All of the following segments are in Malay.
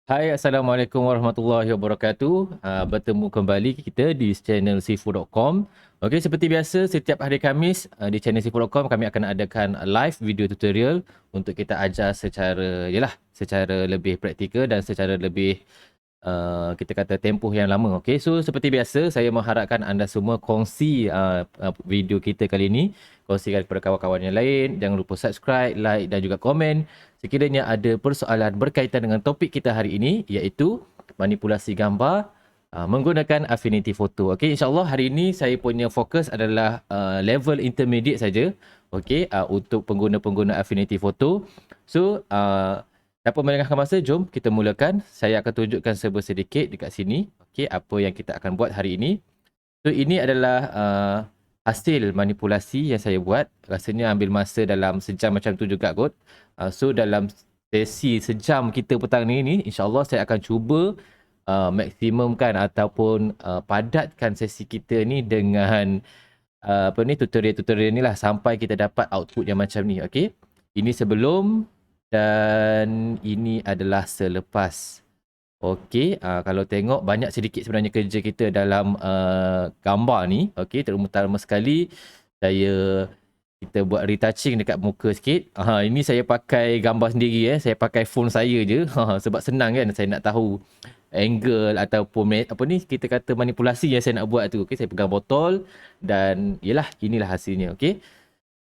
Hai, Assalamualaikum warahmatullahi wabarakatuh. Bertemu kembali kita di channel Seafood.com. Okey, seperti biasa setiap hari Khamis di channel Seafood.com kami akan adakan live video tutorial untuk kita ajar secara lebih praktikal dan secara lebih kita kata tempoh yang lama. Okey, so seperti biasa saya mengharapkan anda semua kongsi video kita kali ini, kongsikan kepada kawan-kawan yang lain. Jangan lupa subscribe, like dan juga komen sekiranya ada persoalan berkaitan dengan topik kita hari ini, iaitu manipulasi gambar menggunakan Affinity Photo. Okey, insya-Allah hari ini saya punya fokus adalah level intermediate saja. Okey, untuk pengguna-pengguna Affinity Photo. So, tanpa melengahkan masa, jom kita mulakan. Saya akan tunjukkan serba sedikit dekat sini. Okey, apa yang kita akan buat hari ini. So, ini adalah hasil manipulasi yang saya buat. Rasanya ambil masa dalam sejam macam tu juga kot. So, dalam sesi sejam kita petang ni insya-Allah saya akan cuba maksimumkan ataupun padatkan sesi kita ni dengan tutorial-tutorial ni lah sampai kita dapat output yang macam ni. Okey. Ini sebelum dan ini adalah selepas. Okey, kalau tengok banyak sedikit sebenarnya kerja kita dalam gambar ni. Okey, terutama sekali kita buat retouching dekat muka sikit. Ini saya pakai gambar sendiri saya pakai phone saya je. Sebab senang kan saya nak tahu angle ataupun kita kata manipulasi yang saya nak buat tu. Okey, saya pegang botol dan inilah hasilnya. Okey.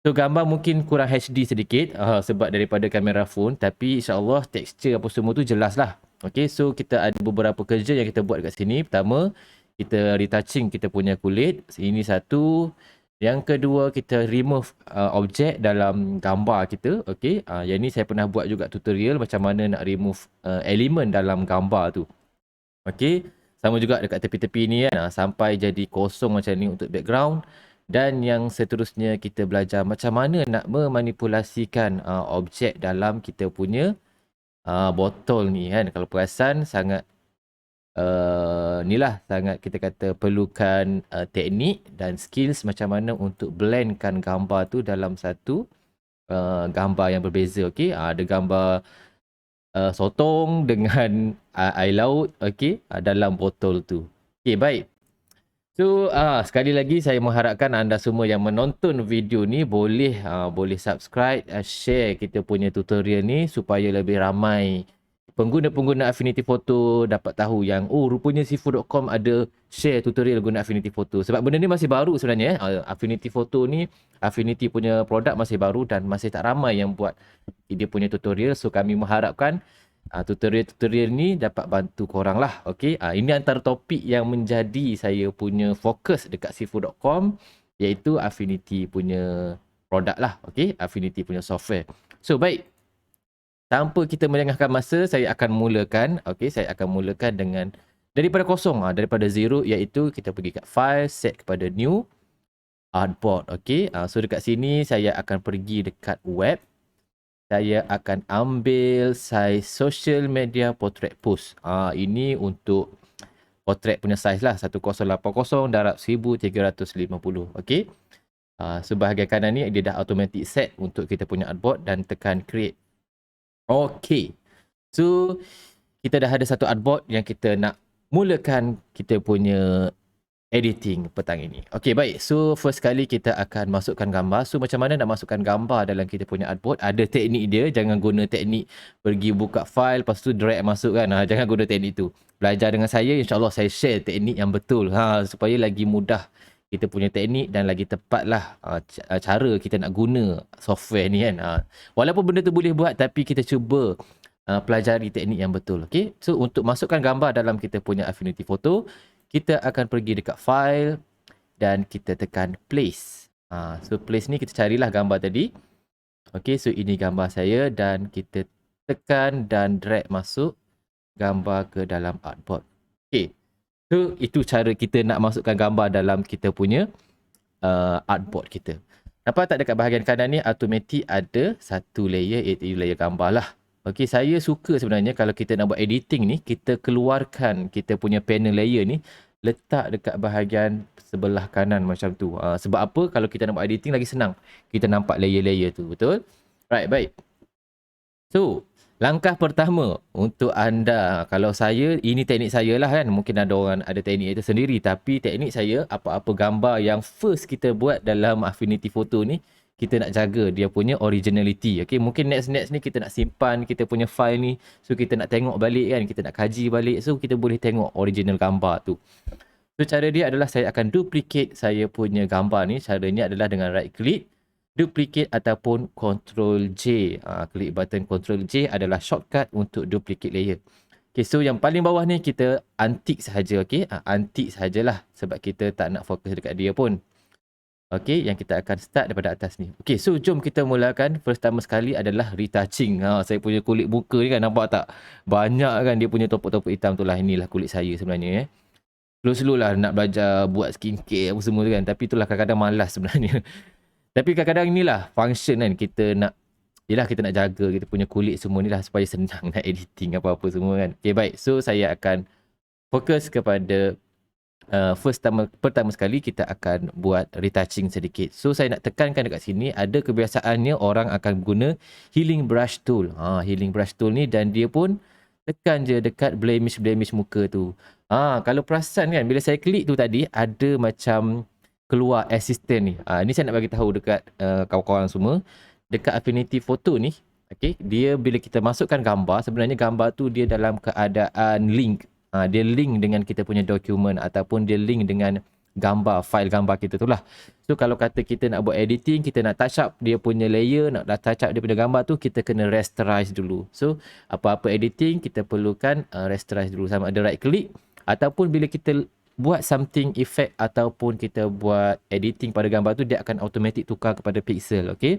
So gambar mungkin kurang HD sedikit sebab daripada kamera phone, tapi insya-Allah tekstur apa semua tu jelas lah. Okey, so kita ada beberapa kerja yang kita buat kat sini. Pertama, kita retouching kita punya kulit. Ini satu. Yang kedua, kita remove objek dalam gambar kita. Okey, yang ni saya pernah buat juga tutorial macam mana nak remove elemen dalam gambar tu. Okey, sama juga dekat tepi-tepi ni kan, sampai jadi kosong macam ni untuk background. Dan yang seterusnya kita belajar macam mana nak memanipulasikan objek dalam kita punya botol ni kan. Kalau perasan sangat sangat kita kata perlukan teknik dan skills macam mana untuk blendkan gambar tu dalam satu gambar yang berbeza. Okey, ada gambar sotong dengan air laut dalam botol tu. Okey, baik. So, sekali lagi saya mengharapkan anda semua yang menonton video ni boleh subscribe, share kita punya tutorial ni supaya lebih ramai pengguna-pengguna Affinity Photo dapat tahu yang rupanya Seafood.com ada share tutorial guna Affinity Photo. Sebab benda ni masih baru sebenarnya Affinity Photo ni, Affinity punya produk masih baru dan masih tak ramai yang buat dia punya tutorial. So kami mengharapkan tutorial-tutorial ni dapat bantu korang lah. Okey, ini antara topik yang menjadi saya punya fokus dekat Seafood.com, iaitu Affinity punya produk lah. Okey, Affinity punya software. So baik, tanpa kita melengahkan masa, saya akan mulakan. Okey, saya akan mulakan dengan daripada kosong, daripada zero, iaitu kita pergi kat file, set kepada new artboard. Okey, so dekat sini saya akan pergi dekat web. Saya akan ambil size social media portrait post. Ini untuk portrait punya size lah. 1080 darab 1350. Okey. Sebahagian kanan ni dia dah automatic set untuk kita punya artboard dan tekan create. Okey. So, kita dah ada satu artboard yang kita nak mulakan kita punya editing petang ini. Okey, baik. So, first kali kita akan masukkan gambar. So, macam mana nak masukkan gambar dalam kita punya artboard? Ada teknik dia. Jangan guna teknik pergi buka file, lepas tu drag masuk kan. Jangan guna teknik tu. Belajar dengan saya, insyaAllah saya share teknik yang betul. Supaya lagi mudah kita punya teknik dan lagi tepatlah cara kita nak guna software ni kan. Walaupun benda tu boleh buat, tapi kita cuba pelajari teknik yang betul. Okey. So, untuk masukkan gambar dalam kita punya Affinity Photo, kita akan pergi dekat file dan kita tekan place. So place ni kita carilah gambar tadi. Okey, so ini gambar saya dan kita tekan dan drag masuk gambar ke dalam artboard. Okey. So itu cara kita nak masukkan gambar dalam kita punya artboard kita. Nampak tak dekat bahagian kanan ni automatic ada satu layer, iaitu layer gambar lah. Okey, saya suka sebenarnya kalau kita nak buat editing ni, kita keluarkan kita punya panel layer ni, letak dekat bahagian sebelah kanan macam tu. Sebab apa? Kalau kita nak buat editing lagi senang. Kita nampak layer-layer tu, betul? Right, baik. So, Langkah pertama untuk anda, kalau saya, ini teknik saya lah kan, mungkin ada orang ada teknik itu sendiri, tapi teknik saya, apa-apa gambar yang first kita buat dalam Affinity Photo ni, kita nak jaga dia punya originality. Okay, mungkin next ni kita nak simpan kita punya file ni, so kita nak tengok balik kan, kita nak kaji balik, so kita boleh tengok original gambar tu. So cara dia adalah saya akan duplicate saya punya gambar ni. Caranya adalah dengan right click, duplicate ataupun Ctrl J. Klik button Ctrl J adalah shortcut untuk duplicate layer. Okay, so yang paling bawah ni kita antik sahaja. Okay, antik sahajalah sebab kita tak nak fokus dekat dia pun. Okay, yang kita akan start daripada atas ni. Okay, so jom kita mulakan. Pertama sekali adalah retouching. Saya punya kulit muka ni kan, nampak tak? Banyak kan dia punya topok-topok hitam tu lah. Inilah kulit saya sebenarnya. Slow-slow lah nak belajar buat skincare apa semua tu kan. Tapi itulah kadang-kadang malas sebenarnya. Tapi kadang-kadang inilah function kan. Kita nak, yelah kita nak jaga kita punya kulit semua ni lah supaya senang nak editing apa-apa semua kan. Okay, baik. So saya akan fokus kepada pertama sekali kita akan buat retouching sedikit. So saya nak tekankan dekat sini, ada kebiasaannya orang akan guna healing brush tool. Healing brush tool ni, dan dia pun tekan je dekat blemish muka tu. Kalau perasan kan, bila saya klik tu tadi, ada macam keluar assistant ni. Ni saya nak bagi tahu dekat kawan-kawan semua. Dekat Affinity Photo ni, okay, dia bila kita masukkan gambar, sebenarnya gambar tu dia dalam keadaan link. Dia link dengan kita punya dokumen ataupun dia link dengan gambar, file gambar kita tu lah. So kalau kata kita nak buat editing, kita nak touch up dia punya layer, nak touch up dia punya gambar tu, kita kena rasterize dulu. So apa-apa editing kita perlukan rasterize dulu, sama ada right click ataupun bila kita buat something effect ataupun kita buat editing pada gambar tu, dia akan automatic tukar kepada pixel. Okay,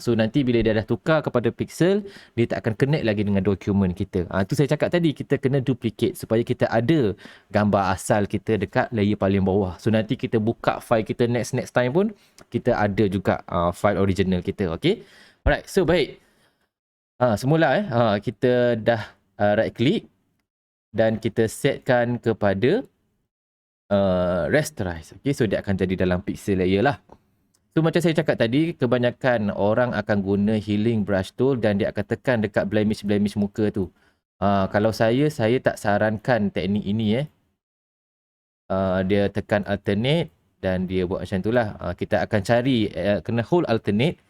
so nanti bila dia dah tukar kepada pixel, dia tak akan connect lagi dengan dokumen kita. Tu saya cakap tadi, kita kena duplicate supaya kita ada gambar asal kita dekat layer paling bawah. So nanti kita buka file kita next time pun kita ada juga file original kita. Okay, alright, so baik. Semula kita dah right click dan kita setkan kepada rasterize. Okay, so dia akan jadi dalam pixel layer lah. So macam saya cakap tadi, kebanyakan orang akan guna healing brush tool dan dia akan tekan dekat blemish muka tu. Kalau saya tak sarankan teknik ini. Dia tekan alternate dan dia buat macam tu lah. Kita akan cari, kena hold alternate,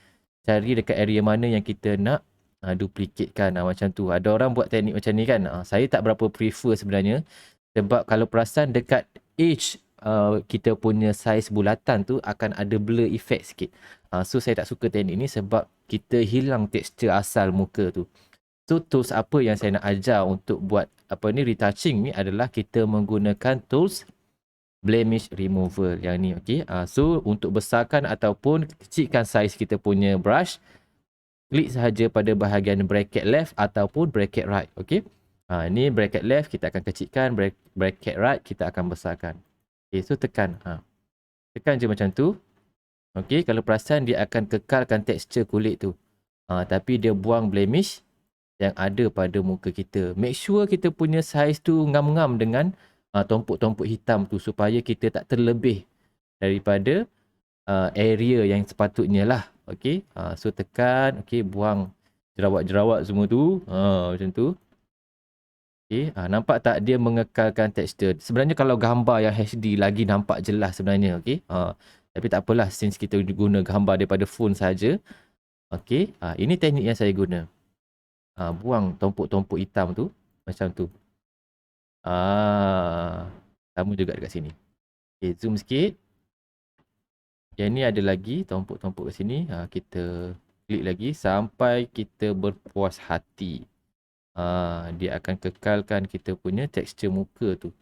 cari dekat area mana yang kita nak duplicatekan. Macam tu. Ada orang buat teknik macam ni kan. Saya tak berapa prefer sebenarnya. Sebab kalau perasan dekat edge kita punya saiz bulatan tu akan ada blur effect sikit. So saya tak suka teknik ni sebab kita hilang tekstur asal muka tu. So tools apa yang saya nak ajar untuk buat retouching ni adalah kita menggunakan tools blemish removal yang ni. Okay, so untuk besarkan ataupun kecilkan saiz kita punya brush, klik sahaja pada bahagian bracket left ataupun bracket right. Okay, ini bracket left kita akan kecilkan, bracket right kita akan besarkan. Okay, so tekan. Tekan je macam tu. Okay, kalau perasan dia akan kekalkan tekstur kulit tu. Tapi dia buang blemish yang ada pada muka kita. Make sure kita punya saiz tu ngam-ngam dengan tompok-tompok hitam tu supaya kita tak terlebih daripada area yang sepatutnya lah. Okay, so tekan. Okay, buang jerawat-jerawat semua tu. Macam tu. Okay, nampak tak dia mengekalkan tekstur. Sebenarnya kalau gambar yang HD lagi nampak jelas sebenarnya. Okay, tapi tak apalah, since kita guna gambar daripada phone saja. Okay, ini teknik yang saya guna. Buang tompok-tompok hitam tu macam tu. Sama juga dekat sini. Okay, zoom sikit. Yang ni ada lagi tompok-tompok kat sini. Kita klik lagi sampai kita berpuas hati. Dia akan kekalkan kita punya tekstur muka tu.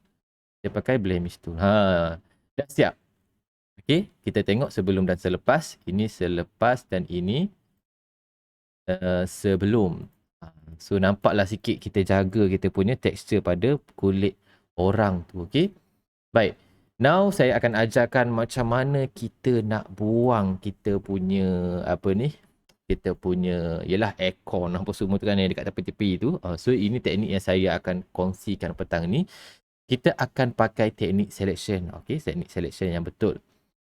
Dia pakai blemish tu. Dah siap. Okay, kita tengok sebelum dan selepas. Ini selepas dan ini sebelum. So nampaklah sikit kita jaga kita punya tekstur pada kulit orang tu. Okay, baik. Now saya akan ajarkan macam mana kita nak buang kita punya kita punya aircon apa semua tu kan yang dekat tepi-tepi tu. So ini teknik yang saya akan kongsikan petang ni. Kita akan pakai teknik selection. Okay, teknik selection yang betul.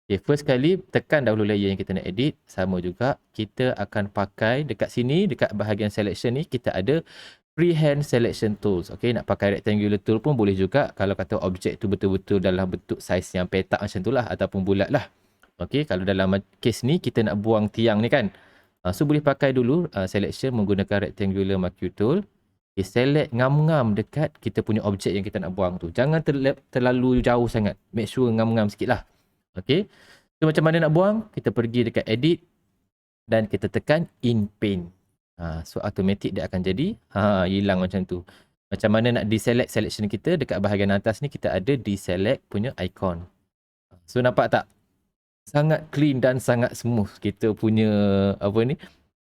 Okay, first kali tekan dahulu layer yang kita nak edit. Sama juga, kita akan pakai dekat sini, dekat bahagian selection ni, kita ada freehand selection tools. Okay, nak pakai rectangular tool pun boleh juga kalau kata objek tu betul-betul dalam bentuk saiz yang petak macam tu lah ataupun bulat lah. Okay, kalau dalam case ni kita nak buang tiang ni kan. So boleh pakai dulu selection menggunakan rectangular marquee tool. Okay, select ngam-ngam dekat kita punya objek yang kita nak buang tu. Jangan terlalu jauh sangat. Make sure ngam-ngam sikit lah. Okay. So macam mana nak buang? Kita pergi dekat edit dan kita tekan in paint. So automatic dia akan jadi hilang macam tu. Macam mana nak deselect selection kita, dekat bahagian atas ni kita ada deselect punya icon. So nampak tak? Sangat clean dan sangat smooth kita punya apa ni?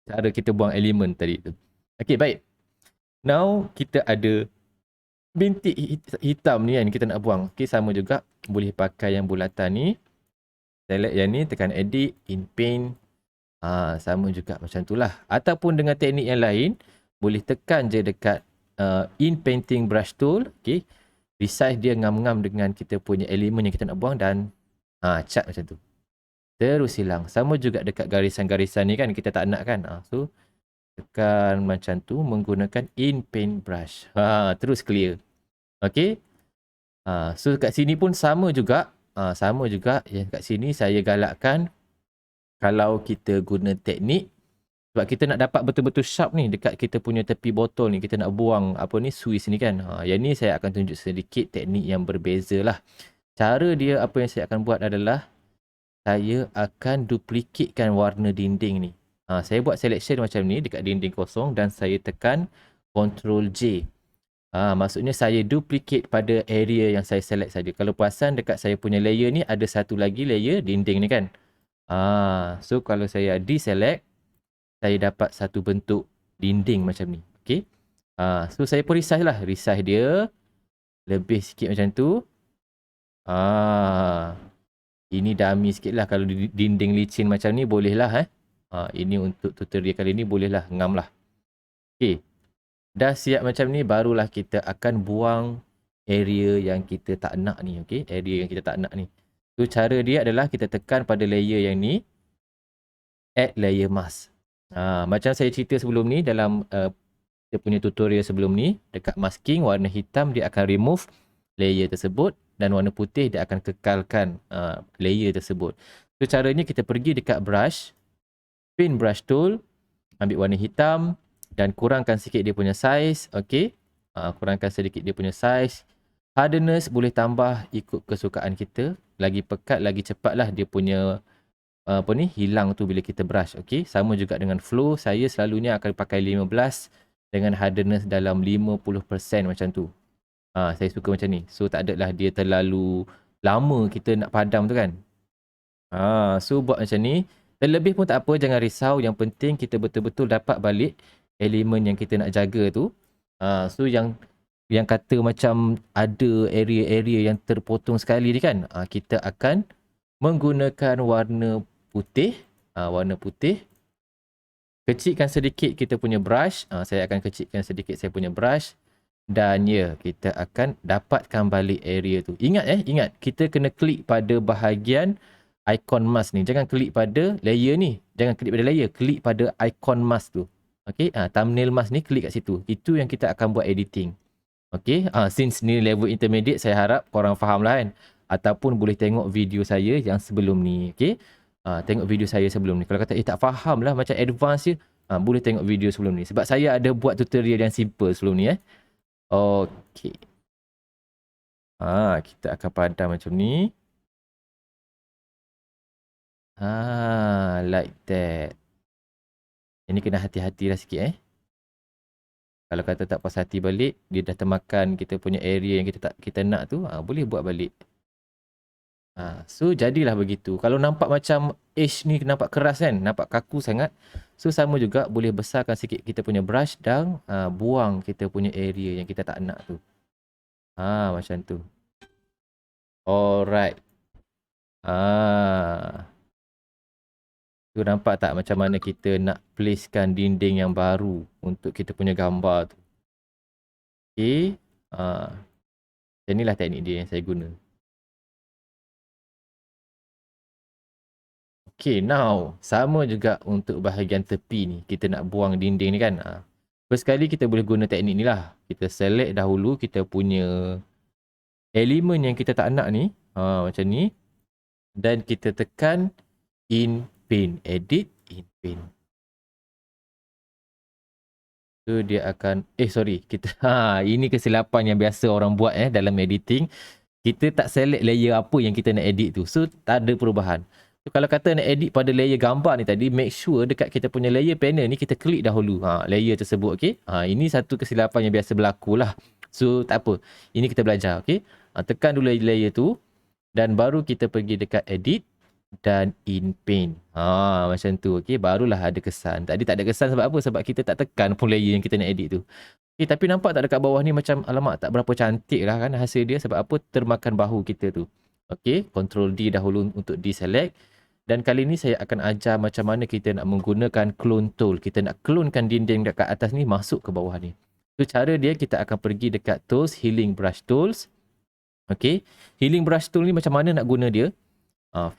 Cara kita buang elemen tadi tu. Okay, baik. Now kita ada bintik hitam ni yang kita nak buang. Okay, sama juga boleh pakai yang bulatan ni. Select yang ni, tekan edit, in paint. Sama juga macam tu lah. Ataupun dengan teknik yang lain, boleh tekan je dekat in painting brush tool. Okay. Resize dia ngam-ngam dengan kita punya elemen yang kita nak buang dan cat macam tu. Terus hilang. Sama juga dekat garisan-garisan ni kan, kita tak nak kan. So, tekan macam tu menggunakan in paint brush. Terus clear. Okay. So, kat sini pun sama juga. Sama juga yang kat sini saya galakkan kalau kita guna teknik sebab kita nak dapat betul-betul sharp ni dekat kita punya tepi botol ni, kita nak buang apa ni swiss ni kan. Yang ni saya akan tunjuk sedikit teknik yang berbeza lah. Cara dia apa yang saya akan buat adalah saya akan duplikatkan warna dinding ni. Saya buat selection macam ni dekat dinding kosong dan saya tekan Ctrl J. Maksudnya saya duplicate pada area yang saya select saja. Kalau perasan dekat saya punya layer ni ada satu lagi layer dinding ni kan. So kalau saya deselect, saya dapat satu bentuk dinding macam ni. Okay. So saya pun resize lah. Resize dia lebih sikit macam tu. Ini dummy sikit lah. Kalau dinding licin macam ni boleh lah. Ini untuk tutorial kali ni boleh lah. Ngam lah. Okay. Dah siap macam ni, barulah kita akan buang area yang kita tak nak ni. Okay. Area yang kita tak nak ni. So cara dia adalah kita tekan pada layer yang ni. Add layer mask. Macam saya cerita sebelum ni dalam kita punya tutorial sebelum ni, dekat masking warna hitam dia akan remove layer tersebut dan warna putih dia akan kekalkan layer tersebut. So caranya kita pergi dekat brush, paint brush tool, ambil warna hitam dan kurangkan sikit dia punya size. Okay. Kurangkan sedikit dia punya size. Hardness boleh tambah ikut kesukaan kita. Lagi pekat, lagi cepat lah dia punya hilang tu bila kita brush. Okay. Sama juga dengan flow. Saya selalunya akan pakai 15 dengan hardness dalam 50% macam tu. Saya suka macam ni. So tak adalah dia terlalu lama kita nak padam tu kan. So buat macam ni. Terlebih pun tak apa, jangan risau. Yang penting kita betul-betul dapat balik elemen yang kita nak jaga tu. So yang kata macam ada area-area yang terpotong sekali ni kan, kita akan menggunakan warna putih. Warna putih. Kecilkan sedikit kita punya brush. Saya akan kecilkan sedikit saya punya brush. Dan ya, kita akan dapatkan balik area tu. Ingat kita kena klik pada bahagian icon mask ni. Jangan klik pada layer ni. Jangan klik pada layer. Klik pada icon mask tu. Okay, thumbnail mask ni klik kat situ. Itu yang kita akan buat editing. Okay, since ni level intermediate, saya harap korang faham lah kan. Ataupun boleh tengok video saya yang sebelum ni. Okay, tengok video saya sebelum ni. Kalau kata tak faham lah macam advance je, boleh tengok video sebelum ni. Sebab saya ada buat tutorial yang simple sebelum ni. Okay. Kita akan padam macam ni. Like that. Ini kena hati-hati lah sikit Kalau kata tak puas hati balik, dia dah termakan kita punya area yang kita nak tu, boleh buat balik. So jadilah begitu. Kalau nampak macam edge ni nampak keras kan, nampak kaku sangat. So sama juga boleh besarkan sikit kita punya brush dan buang kita punya area yang kita tak nak tu. Macam tu. Alright. Tu nampak tak macam mana kita nak placekan dinding yang baru untuk kita punya gambar tu. Okay. Inilah teknik dia yang saya guna. Okay, now sama juga untuk bahagian tepi ni. Kita nak buang dinding ni kan. First kali kita boleh guna teknik ni lah. Kita select dahulu kita punya elemen yang kita tak nak ni. Macam ni. Dan kita tekan in paint. Edit in paint. So dia akan, kita, ini kesilapan yang biasa orang buat dalam editing. Kita tak select layer apa yang kita nak edit tu. So tak ada perubahan. So kalau kata nak edit pada layer gambar ni tadi, make sure dekat kita punya layer panel ni kita klik dahulu layer tersebut, okay. Ini satu kesilapan yang biasa berlaku lah. So tak apa. Ini kita belajar, okay. Tekan dulu layer tu dan baru kita pergi dekat edit dan in paint. Macam tu, okay. Barulah ada kesan. Tadi tak ada kesan sebab apa? Sebab kita tak tekan pun layer yang kita nak edit tu. Okay, tapi nampak tak dekat bawah ni macam alamak tak berapa cantik lah kan hasil dia. Sebab apa? Termakan bahu kita tu. Okay, Ctrl D dahulu untuk deselect. Dan kali ni saya akan ajar macam mana kita nak menggunakan clone tool. Kita nak clonekan dinding dekat atas ni masuk ke bawah ni. So cara dia, kita akan pergi dekat tools, healing brush tools. Okay, healing brush tool ni macam mana nak guna dia?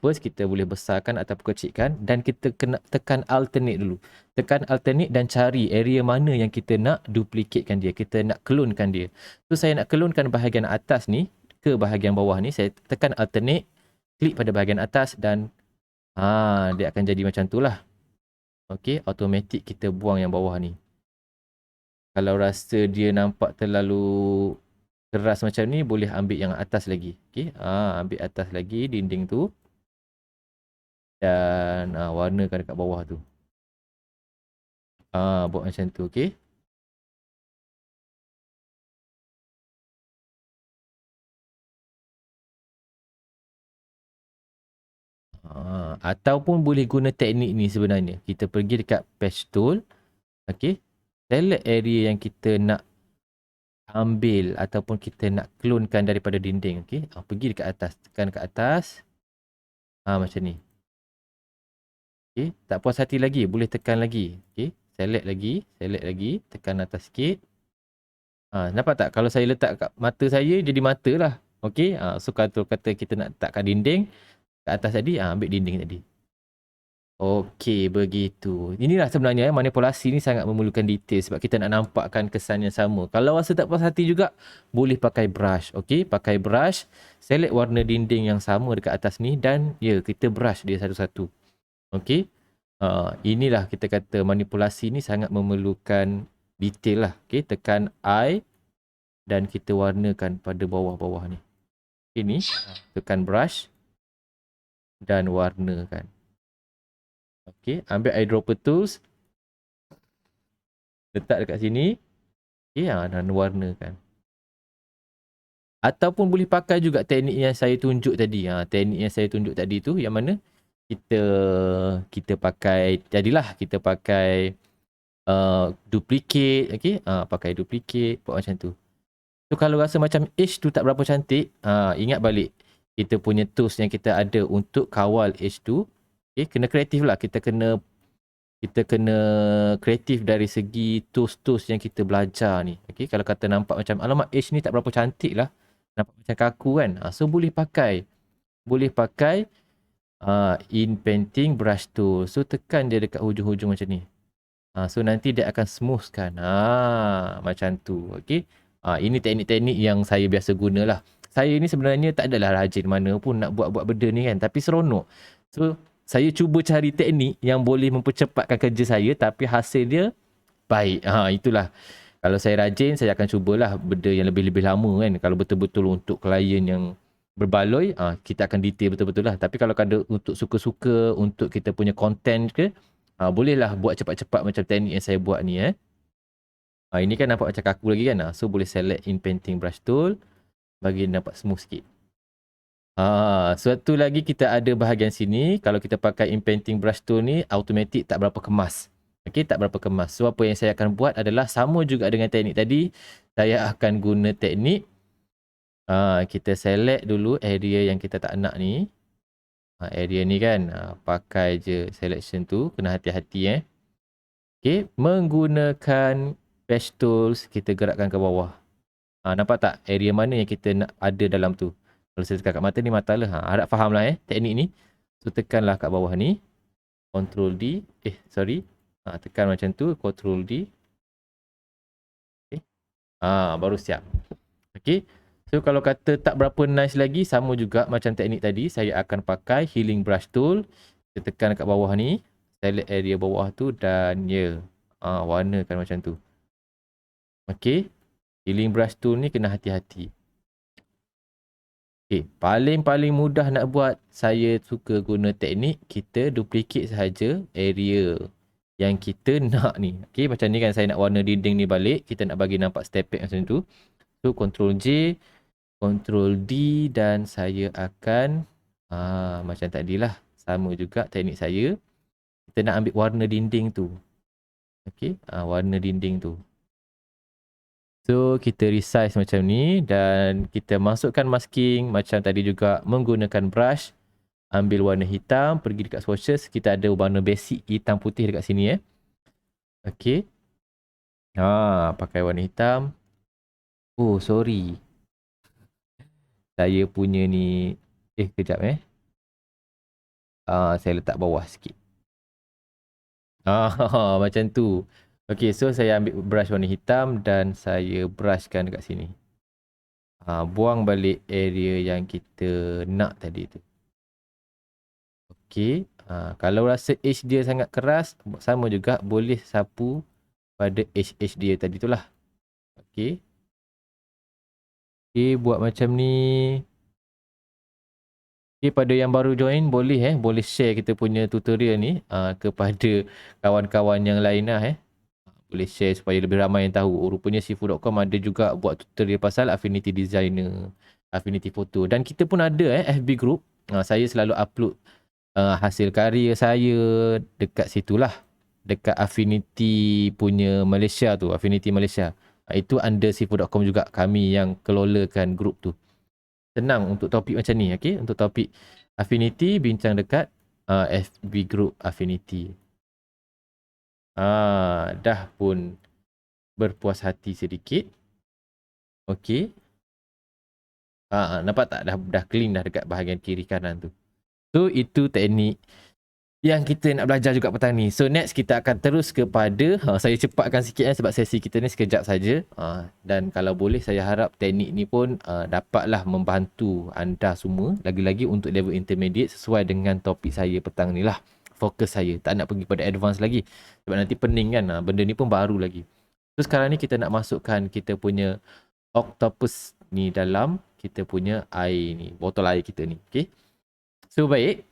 First kita boleh besarkan ataupun kecilkan dan kita kena tekan alternate dulu. Tekan alternate dan cari area mana yang kita nak duplicatekan dia. Kita nak clonekan dia. So saya nak clonekan bahagian atas ni ke bahagian bawah ni. Saya tekan alternate, klik pada bahagian atas dan dia akan jadi macam tu lah. Okay, automatic kita buang yang bawah ni. Kalau rasa dia nampak terlalu keras macam ni, boleh ambil yang atas lagi. Okay, ambil atas lagi dinding tu. Dan warnakan dekat bawah tu. Buat macam tu, okey. Ataupun boleh guna teknik ni sebenarnya. Kita pergi dekat patch tool. Okey. Select area yang kita nak ambil ataupun kita nak clonekan daripada dinding, okey. Pergi dekat atas, tekan dekat atas. Macam ni. Okey, tak puas hati lagi, boleh tekan lagi. Okey, select lagi, tekan atas sikit. Nampak tak? Kalau saya letak kat mata saya, jadi mata lah. Okey, so kata kita nak letak kat dinding, kat atas tadi, ambil dinding tadi. Okey, begitu. Inilah sebenarnya manipulasi ni sangat memerlukan detail sebab kita nak nampakkan kesan yang sama. Kalau rasa tak puas hati juga, boleh pakai brush. Okey, pakai brush, select warna dinding yang sama dekat atas ni dan kita brush dia satu-satu. Okey. Inilah kita kata manipulasi ni sangat memerlukan detail lah. Okey, tekan I dan kita warnakan pada bawah-bawah ni. Ini tekan brush dan warnakan. Okey, ambil eyedropper tools. Letak dekat sini. Okey, dan warnakan. Ataupun boleh pakai juga teknik yang saya tunjuk tadi. Teknik yang saya tunjuk tadi tu yang mana kita pakai, jadilah kita pakai duplicate, okey. Pakai duplicate, buat macam tu. So kalau rasa macam edge tu tak berapa cantik, ingat balik kita punya tools yang kita ada untuk kawal edge tu. Okay, kena kreatif lah. Kita kena kreatif dari segi tools-tools yang kita belajar ni. Okay, kalau kata nampak macam alamak edge ni tak berapa cantik lah, nampak macam kaku kan, so boleh pakai in painting brush tool. So tekan dia dekat hujung-hujung macam ni. So nanti dia akan smoothkan. Macam tu. Okay. Ini teknik-teknik yang saya biasa gunalah. Saya ni sebenarnya tak adalah rajin mana pun nak buat-buat benda ni kan. Tapi seronok. So saya cuba cari teknik yang boleh mempercepatkan kerja saya tapi hasil dia baik. Itulah. Kalau saya rajin, saya akan cubalah benda yang lebih-lebih lama kan. Kalau betul-betul untuk klien yang berbaloi, kita akan detail betul-betul lah. Tapi kalau ada untuk suka-suka, untuk kita punya content ke, bolehlah buat cepat-cepat macam teknik yang saya buat ni. Ini kan nampak macam kaku lagi kan. So boleh select in painting brush tool bagi nampak smooth sikit. Satu lagi kita ada bahagian sini. Kalau kita pakai in painting brush tool ni, automatic tak berapa kemas. Okey, tak berapa kemas. So apa yang saya akan buat adalah sama juga dengan teknik tadi. Saya akan guna teknik. Kita select dulu area yang kita tak nak ni. Area ni kan, pakai je selection tu. Kena hati-hati Okey, menggunakan patch tools, kita gerakkan ke bawah. Nampak tak area mana yang kita nak ada dalam tu? Kalau saya tekan kat mata ni, mata lah. Harap faham lah teknik ni. So tekanlah kat bawah ni. Ctrl D. Sorry. Tekan macam tu. Ctrl D. Okay. Baru siap. Okay. So kalau kata tak berapa nice lagi, sama juga macam teknik tadi, saya akan pakai healing brush tool. Kita tekan kat bawah ni. Select area bawah tu dan warnakan macam tu. Okay. Healing brush tool ni kena hati-hati. Okay. Paling-paling mudah nak buat, saya suka guna teknik kita duplicate sahaja area yang kita nak ni. Okay. Macam ni kan saya nak warna dinding ni balik. Kita nak bagi nampak step back macam tu. So Ctrl J. Ctrl D dan saya akan macam tadilah, sama juga teknik saya. Kita nak ambil warna dinding tu. Okey, warna dinding tu. So kita resize macam ni dan kita masukkan masking macam tadi juga menggunakan brush. Ambil warna hitam, pergi dekat swatches, kita ada warna basic hitam putih dekat sini Okey. Pakai warna hitam. Oh, sorry. Saya punya ni kejap saya letak bawah sikit. Macam tu. Okay, so saya ambil brush warna hitam dan saya brushkan dekat sini. Buang balik area yang kita nak tadi tu. Okay. Kalau rasa edge dia sangat keras, sama juga boleh sapu pada edge dia tadi tu lah. Okay. Okay, buat macam ni. Okay, pada yang baru join, boleh share kita punya tutorial ni kepada kawan-kawan yang lain lah boleh share supaya lebih ramai yang tahu. Rupanya Sifu.com ada juga buat tutorial pasal Affinity Designer, Affinity Photo. Dan kita pun ada FB group. Saya selalu upload hasil karya saya dekat situlah. Dekat Affinity punya Malaysia tu, Affinity Malaysia. Itu under Sifu.com juga, kami yang kelolakan group tu. Senang untuk topik macam ni, okay? Untuk topik Affinity, bincang dekat FB group Affinity. Dah pun berpuas hati sedikit. Okey. Nampak tak? Dah clean dah dekat bahagian kiri kanan tu. So, itu teknik yang kita nak belajar juga petang ni. So, next kita akan terus kepada, saya cepatkan sikit sebab sesi kita ni sekejap saja. Dan kalau boleh, saya harap teknik ni pun dapatlah membantu anda semua. Lagi-lagi untuk level intermediate sesuai dengan topik saya petang ni lah. Fokus saya. Tak nak pergi pada advance lagi. Sebab nanti pening kan. Benda ni pun baru lagi. So, sekarang ni kita nak masukkan kita punya octopus ni dalam kita punya air ni. Botol air kita ni. Okay. So, baik.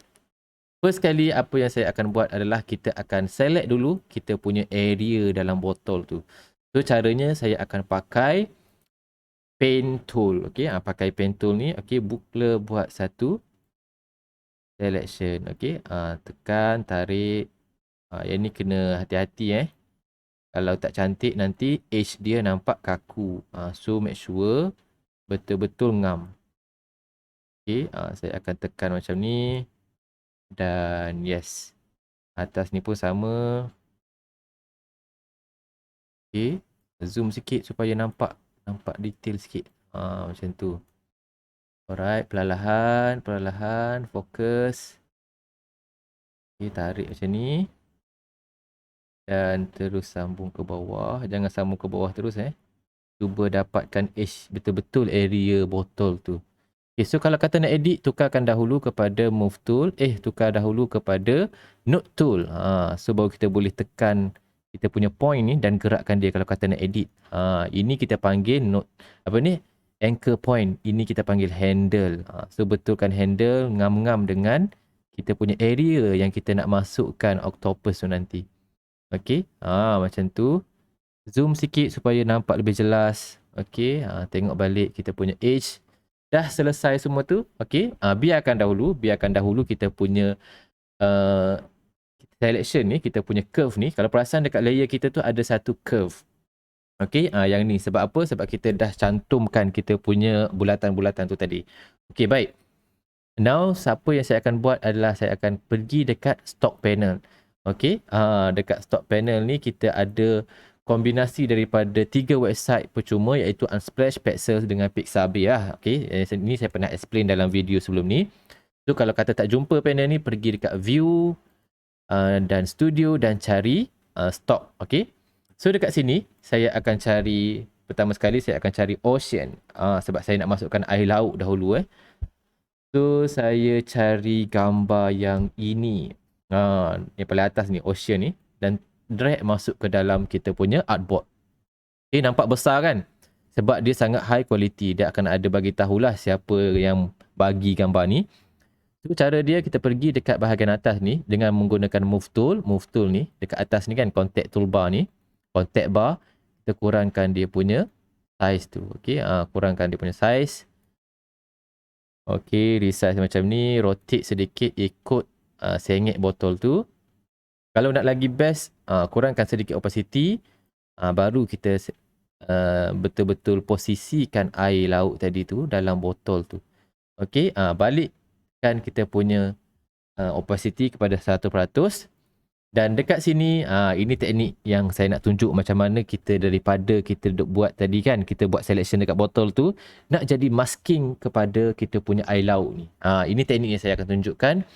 First kali apa yang saya akan buat adalah kita akan select dulu kita punya area dalam botol tu. So caranya saya akan pakai pen tool. Okey, pakai pen tool ni. Okey, Buchla buat satu selection. Okey, tekan, tarik. Yang ni kena hati-hati Kalau tak cantik nanti edge dia nampak kaku. So make sure betul-betul ngam. Okey, saya akan tekan macam ni. Dan yes, atas ni pun sama. Okay, zoom sikit supaya nampak detail sikit. Macam tu. Alright, perlahan, fokus. Okay, tarik macam ni. Dan terus sambung ke bawah. Jangan sambung ke bawah terus Cuba dapatkan edge betul-betul area botol tu. Okay, so kalau kata nak edit, tukarkan dahulu kepada move tool. Tukar dahulu kepada node tool. So baru kita boleh tekan kita punya point ni dan gerakkan dia kalau kata nak edit. Ini kita panggil node, anchor point. Ini kita panggil handle. So betulkan handle, ngam-ngam dengan kita punya area yang kita nak masukkan octopus tu nanti. Okay, macam tu. Zoom sikit supaya nampak lebih jelas. Okay, tengok balik kita punya edge. Dah selesai semua tu. Okay. Biarkan dahulu kita punya selection ni, kita punya curve ni. Kalau perasan dekat layer kita tu ada satu curve. Okay. Yang ni. Sebab apa? Sebab kita dah cantumkan kita punya bulatan-bulatan tu tadi. Okay, baik. Now, siapa yang saya akan buat adalah saya akan pergi dekat stock panel. Okay. Dekat stock panel ni kita ada kombinasi daripada 3 website percuma iaitu Unsplash, Pexels dengan Pixabay lah. Okay, ini saya pernah explain dalam video sebelum ni. So kalau kata tak jumpa panel ni, pergi dekat view, dan studio dan cari stock. Okay. So dekat sini saya akan cari, pertama sekali saya akan cari ocean. Sebab saya nak masukkan air laut dahulu So saya cari gambar yang ini. Yang paling atas ni, ocean ni. Dan drag masuk ke dalam kita punya artboard. Okay, nampak besar kan? Sebab dia sangat high quality. Dia akan ada bagi tahulah siapa yang bagi gambar ni. So cara dia, kita pergi dekat bahagian atas ni dengan menggunakan move tool. Move tool ni dekat atas ni kan, contact toolbar ni. Contact bar. Kita kurangkan dia punya size tu. Okay, kurangkan dia punya size. Okay, resize macam ni. Rotate sedikit ikut sengit botol tu. Kalau nak lagi best, kurangkan sedikit opacity. Baru kita betul-betul posisikan air laut tadi tu dalam botol tu. Okay, balikkan kita punya opacity kepada 100%. Dan dekat sini, ini teknik yang saya nak tunjuk macam mana kita daripada kita buat tadi kan, kita buat selection dekat botol tu, nak jadi masking kepada kita punya air laut ni. Ini teknik yang saya akan tunjukkan.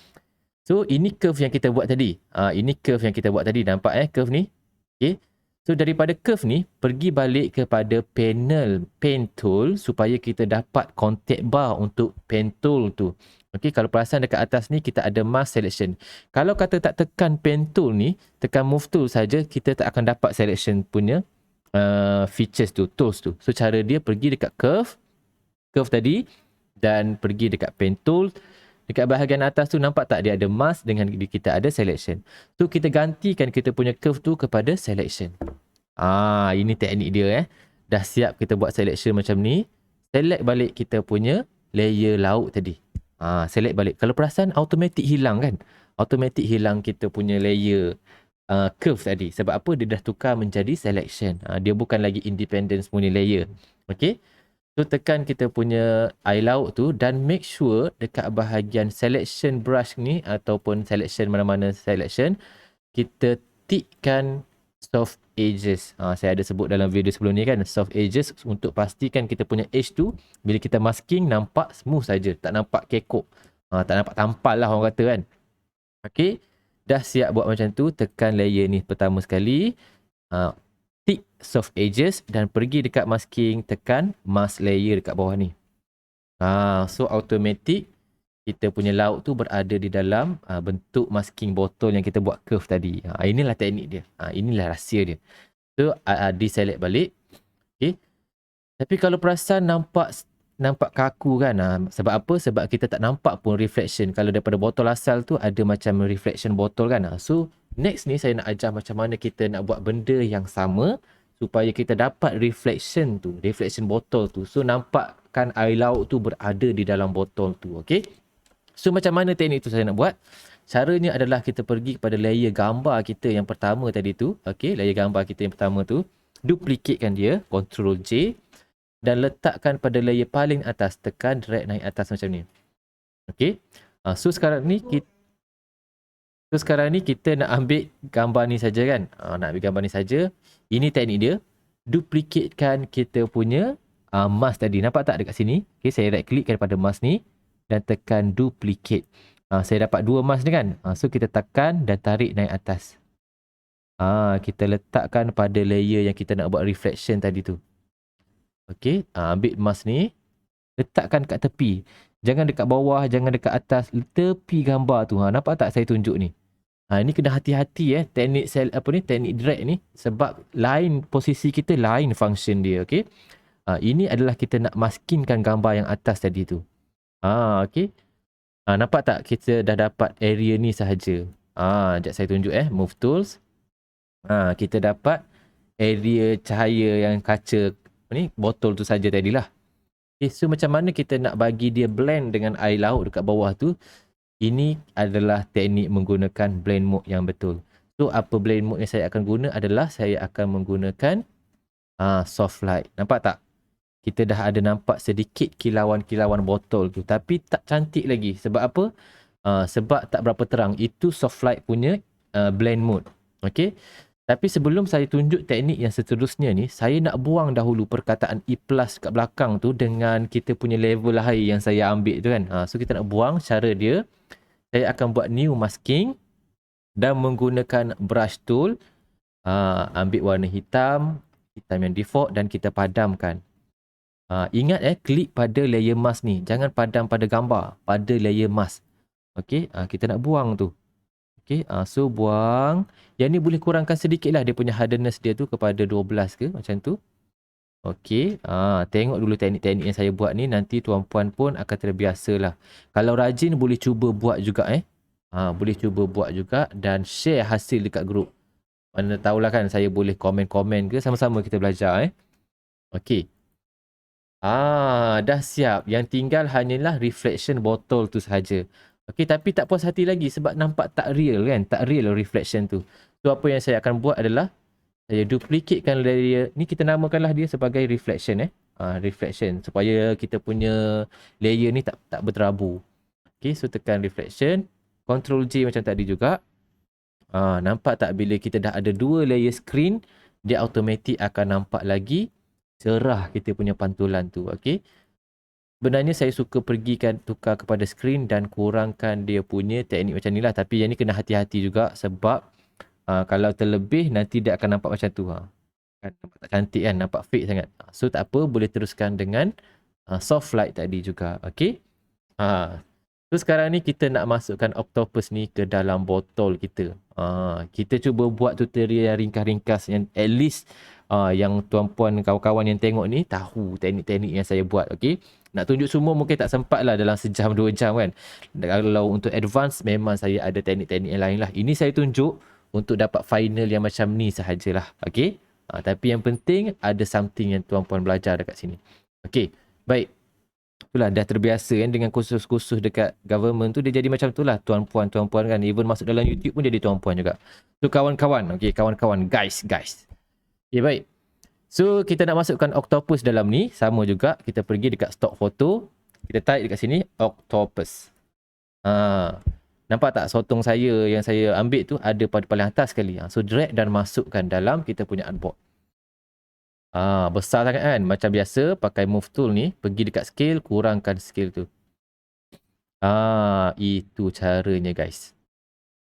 So, ini curve yang kita buat tadi. Ini curve yang kita buat tadi. Nampak curve ni? Okay. So, daripada curve ni, pergi balik kepada panel pen tool supaya kita dapat contact bar untuk pen tool tu. Okay, kalau perasan dekat atas ni kita ada mask selection. Kalau kata tak tekan pen tool ni, tekan move tool saja, kita tak akan dapat selection punya features tu, tools tu. So cara dia pergi dekat curve tadi dan pergi dekat pen tool. Dekat bahagian atas tu nampak tak dia ada mask dengan kita ada selection. So kita gantikan kita punya curve tu kepada selection. Ini teknik dia Dah siap kita buat selection macam ni. Select balik kita punya layer laut tadi. Select balik. Kalau perasan automatic hilang kan? Automatic hilang kita punya layer curve tadi. Sebab apa? Dia dah tukar menjadi selection. Dia bukan lagi independent punya layer. Okay. So tekan kita punya air laut tu dan make sure dekat bahagian selection brush ni ataupun selection mana-mana selection, kita tickkan soft edges. Saya ada sebut dalam video sebelum ni kan, soft edges untuk pastikan kita punya edge tu bila kita masking nampak smooth saja, tak nampak kekok. Tak nampak tampal lah orang kata kan. Okay, dah siap buat macam tu, tekan layer ni pertama sekali. Tick soft edges dan pergi dekat masking, tekan mask layer dekat bawah ni. So automatic kita punya laut tu berada di dalam bentuk masking botol yang kita buat curve tadi. Inilah teknik dia. Inilah rahsia dia. So deselect balik. Okay. Tapi kalau perasan nampak kaku kan. Sebab apa? Sebab kita tak nampak pun reflection. Kalau daripada botol asal tu ada macam reflection botol kan. So next ni saya nak ajar macam mana kita nak buat benda yang sama supaya kita dapat reflection tu, reflection botol tu. So nampakkan air laut tu berada di dalam botol tu. Okay. So macam mana teknik tu saya nak buat? Caranya adalah kita pergi kepada layer gambar kita yang pertama tadi tu. Okay, layer gambar kita yang pertama tu. Duplicatekan dia, Ctrl J. Dan letakkan pada layer paling atas. Tekan, drag naik atas macam ni. Okay. So sekarang ni kita nak ambil gambar ni saja kan. Nak ambil gambar ni saja. Ini teknik dia. Duplicatekan kita punya mask tadi. Nampak tak dekat sini? Okay, saya right click daripada mask ni. Dan tekan duplicate. Saya dapat dua mask ni kan. So kita tekan dan tarik naik atas. Kita letakkan pada layer yang kita nak buat reflection tadi tu. Okay. Ambil mask ni. Letakkan kat tepi. Jangan dekat bawah. Jangan dekat atas. Tepi gambar tu. Nampak tak saya tunjuk ni? Ini kena hati-hati teknik teknik drag ni. Sebab lain posisi kita, lain function dia. Okay. Ini adalah kita nak maskingkan gambar yang atas tadi tu. Okay. Nampak tak kita dah dapat area ni sahaja. Sekejap saya tunjuk move tools. Kita dapat area cahaya yang kaca ni botol tu saja tadilah. Okay, so macam mana kita nak bagi dia blend dengan air laut dekat bawah tu? Ini adalah teknik menggunakan blend mode yang betul. So apa blend mode yang saya akan guna adalah saya akan menggunakan soft light. Nampak tak? Kita dah ada nampak sedikit kilauan-kilauan botol tu. Tapi tak cantik lagi. Sebab apa? Sebab tak berapa terang. Itu soft light punya blend mode. Okay. Tapi sebelum saya tunjuk teknik yang seterusnya ni, saya nak buang dahulu perkataan E+ kat belakang tu dengan kita punya level air yang saya ambil tu kan. So kita nak buang cara dia. Saya akan buat new masking. dan menggunakan brush tool, ambil warna hitam yang default dan kita padamkan. Ingat klik pada layer mask ni. Jangan padam pada gambar, pada layer mask. Okey, kita nak buang tu. Okey, so buang. Yang ni boleh kurangkan sedikit lah dia punya hardness dia tu kepada 12 ke macam tu. Okey, tengok dulu teknik-teknik yang saya buat ni, nanti tuan-puan pun akan terbiasa lah. Kalau rajin boleh cuba buat juga boleh cuba buat juga dan share hasil dekat grup. Mana tahulah kan saya boleh komen-komen ke, sama-sama kita belajar Okey. Dah siap. Yang tinggal hanyalah reflection botol tu sahaja. Okey, tapi tak puas hati lagi sebab nampak tak real kan? Tak real reflection tu. So apa yang saya akan buat adalah saya duplicatekan layer ni, kita namakanlah dia sebagai reflection reflection supaya kita punya layer ni tak berterabur. Okey, so tekan reflection, Ctrl J macam tadi juga. Nampak tak bila kita dah ada dua layer screen, dia automatik akan nampak lagi cerah kita punya pantulan tu. Okey. Sebenarnya saya suka tukar kepada screen dan kurangkan dia punya teknik macam ni lah. Tapi yang ni kena hati-hati juga sebab kalau terlebih nanti dia akan nampak macam tu. Nampak tak cantik kan, nampak fake sangat. So tak apa, boleh teruskan dengan soft light tadi juga. Okey. So sekarang ni kita nak masukkan octopus ni ke dalam botol kita. Kita cuba buat tutorial yang ringkas-ringkas yang at least yang tuan-puan kawan-kawan yang tengok ni tahu teknik-teknik yang saya buat. Okey. Nak tunjuk semua mungkin tak sempat lah dalam sejam 2 jam kan. Kalau untuk advance memang saya ada teknik-teknik yang lain lah. Ini saya tunjuk untuk dapat final yang macam ni sahajalah. Okey. Tapi yang penting ada something yang tuan-puan belajar dekat sini. Okey. Baik. Itulah dah terbiasa kan dengan kursus-kursus dekat government tu, dia jadi macam tu lah tuan-puan kan. Even masuk dalam YouTube pun jadi tuan-puan juga. So kawan-kawan, okey kawan-kawan, guys. Okay, baik. So kita nak masukkan octopus dalam ni, sama juga kita pergi dekat stock photo, kita type dekat sini octopus. Nampak tak sotong saya yang saya ambil tu ada pada paling atas sekali. So drag dan masukkan dalam kita punya artboard. Besar sangat kan. Macam biasa pakai move tool ni, pergi dekat scale, kurangkan scale tu. Itu caranya guys.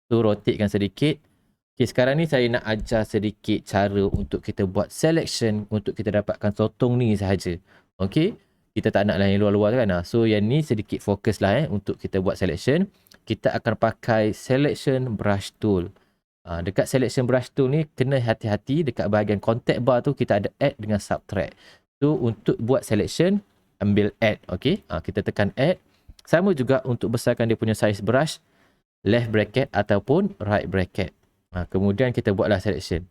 So rotatekan sedikit. Okay, sekarang ni saya nak ajar sedikit cara untuk kita buat selection untuk kita dapatkan sotong ni sahaja. Okay, kita tak nak lah yang luar-luar kan. So yang ni sedikit fokus lah untuk kita buat selection. Kita akan pakai selection brush tool. Dekat selection brush tool ni kena hati-hati dekat bahagian contact bar tu kita ada add dengan subtract. So untuk buat selection ambil add. Okay, kita tekan add. Sama juga untuk besarkan dia punya size brush, left bracket ataupun right bracket. Kemudian kita buatlah selection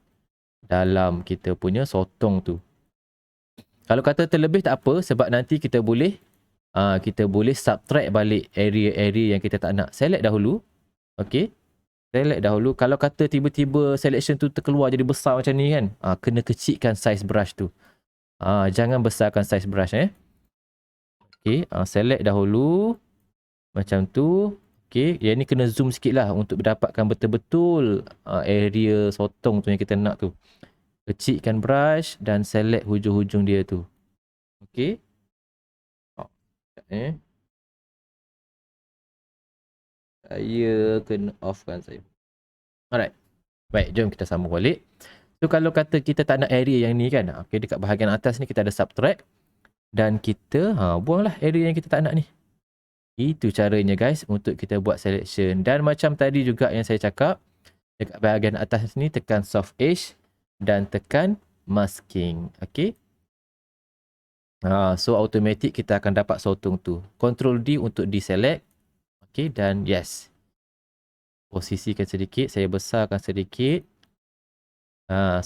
dalam kita punya sotong tu. Kalau kata terlebih tak apa sebab nanti kita boleh subtract balik area-area yang kita tak nak. Select dahulu. Okey. Select dahulu. Kalau kata tiba-tiba selection tu terkeluar jadi besar macam ni kan, kena kecilkan size brush tu. Jangan besarkan size brush Okey, select dahulu macam tu. Okey, yang ni kena zoom sikit lah untuk dapatkan betul-betul area sotong tu yang kita nak tu. Kecilkan brush dan select hujung-hujung dia tu. Okey. Saya kena offkan saya. Alright. Baik, jom kita sambung balik. So kalau kata kita tak nak area yang ni kan, okay, dekat bahagian atas ni kita ada subtract dan kita buanglah area yang kita tak nak ni. Itu caranya guys untuk kita buat selection. Dan macam tadi juga yang saya cakap, dekat bahagian atas ni tekan soft edge dan tekan masking. Okay. So automatic kita akan dapat sotong tu. Ctrl D untuk deselect. Okay, dan yes. Posisikan sedikit, saya besarkan sedikit.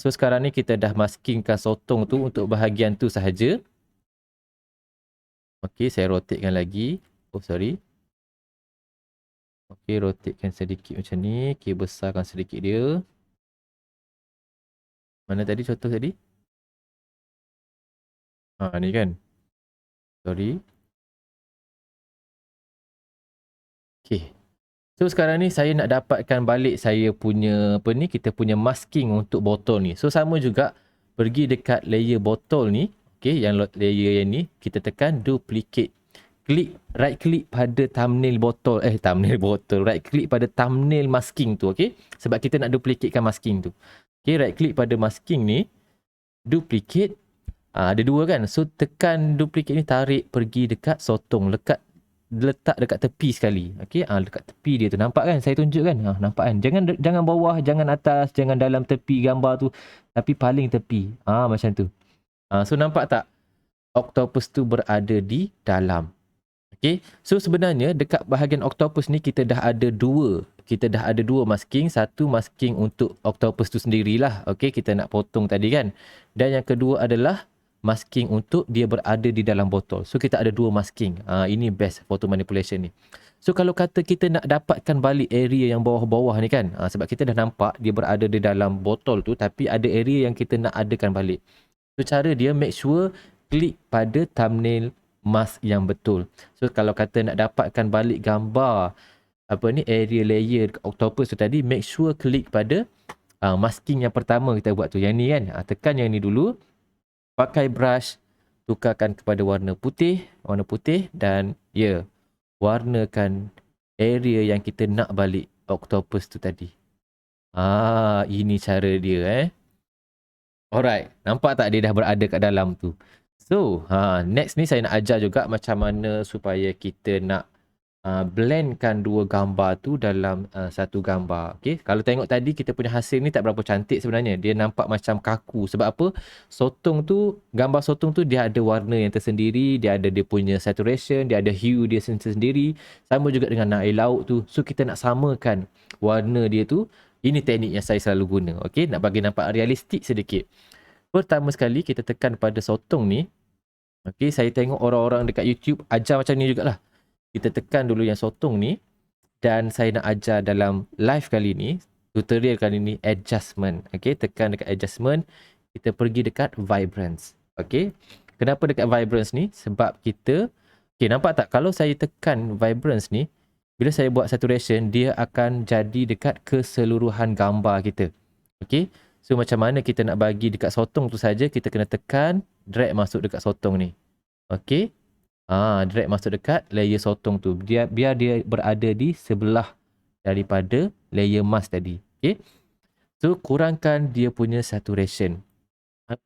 So sekarang ni kita dah maskingkan sotong tu untuk bahagian tu sahaja. Okay, saya rotatekan lagi. Oh sorry. Okay, rotatekan sedikit macam ni. Okay, besarkan sedikit dia. Mana tadi contoh tadi? Ni kan. Sorry. Okay. So sekarang ni saya nak dapatkan balik saya punya kita punya masking untuk botol ni. So sama juga pergi dekat layer botol ni. Okay, yang layer yang ni kita tekan duplicate. right click pada thumbnail botol, thumbnail botol, right click pada thumbnail masking tu, okey? Sebab kita nak duplicatekan masking tu. Okey, right click pada masking ni, duplicate. Ada dua kan? So tekan duplicate ni, tarik pergi dekat sotong, letak dekat tepi sekali. Okey, dekat tepi dia tu. Nampak kan? Saya tunjuk kan? Nampak kan? Jangan bawah, jangan atas, jangan dalam tepi gambar tu, tapi paling tepi. Macam tu. So nampak tak? Octopus tu berada di dalam. Okay, so sebenarnya dekat bahagian octopus ni kita dah ada dua masking. Satu masking untuk octopus tu sendirilah. Okay, kita nak potong tadi kan. Dan yang kedua adalah masking untuk dia berada di dalam botol. So kita ada dua masking. Ini best photo manipulation ni. So kalau kata kita nak dapatkan balik area yang bawah-bawah ni kan, sebab kita dah nampak dia berada di dalam botol tu, tapi ada area yang kita nak adakan balik. So cara dia, make sure klik pada thumbnail mask yang betul. So kalau kata nak dapatkan balik gambar area layer octopus tu tadi, make sure klik pada masking yang pertama kita buat tu, yang ni kan. Tekan yang ni dulu, pakai brush, tukarkan kepada warna putih dan warnakan area yang kita nak balik octopus tu tadi. Ini cara dia Alright, nampak tak dia dah berada kat dalam tu. So, next ni saya nak ajar juga macam mana supaya kita nak blendkan dua gambar tu dalam satu gambar. Okay, kalau tengok tadi kita punya hasil ni tak berapa cantik sebenarnya. Dia nampak macam kaku. Sebab apa? Gambar sotong tu dia ada warna yang tersendiri, dia ada dia punya saturation, dia ada hue dia sendiri. Sama juga dengan air laut tu. So, kita nak samakan warna dia tu. Ini teknik yang saya selalu guna. Okay, nak bagi nampak realistik sedikit. Pertama sekali kita tekan pada sotong ni. Okay, saya tengok orang-orang dekat YouTube ajar macam ni jugalah. Kita tekan dulu yang sotong ni. Dan saya nak ajar dalam live kali ni, tutorial kali ni, adjustment. Okay, tekan dekat adjustment. Kita pergi dekat vibrance. Okay, kenapa dekat vibrance ni? Sebab kita, okay, nampak tak? Kalau saya tekan vibrance ni, bila saya buat saturation, dia akan jadi dekat keseluruhan gambar kita. Okay, so macam mana kita nak bagi dekat sotong tu saja, kita kena tekan, drag masuk dekat sotong ni. Okay, drag masuk dekat layer sotong tu. Biar dia berada di sebelah daripada layer mask tadi. Okay, so kurangkan dia punya saturation.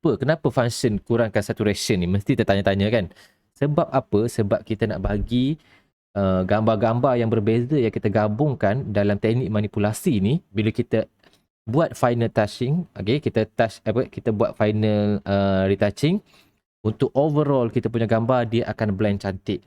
Kenapa function kurangkan saturation ni? Mesti tertanya-tanya kan? Sebab apa? Sebab kita nak bagi gambar-gambar yang berbeza yang kita gabungkan dalam teknik manipulasi ni. Bila kita buat final touching, okay, kita buat final retouching, untuk overall kita punya gambar dia akan blend cantik.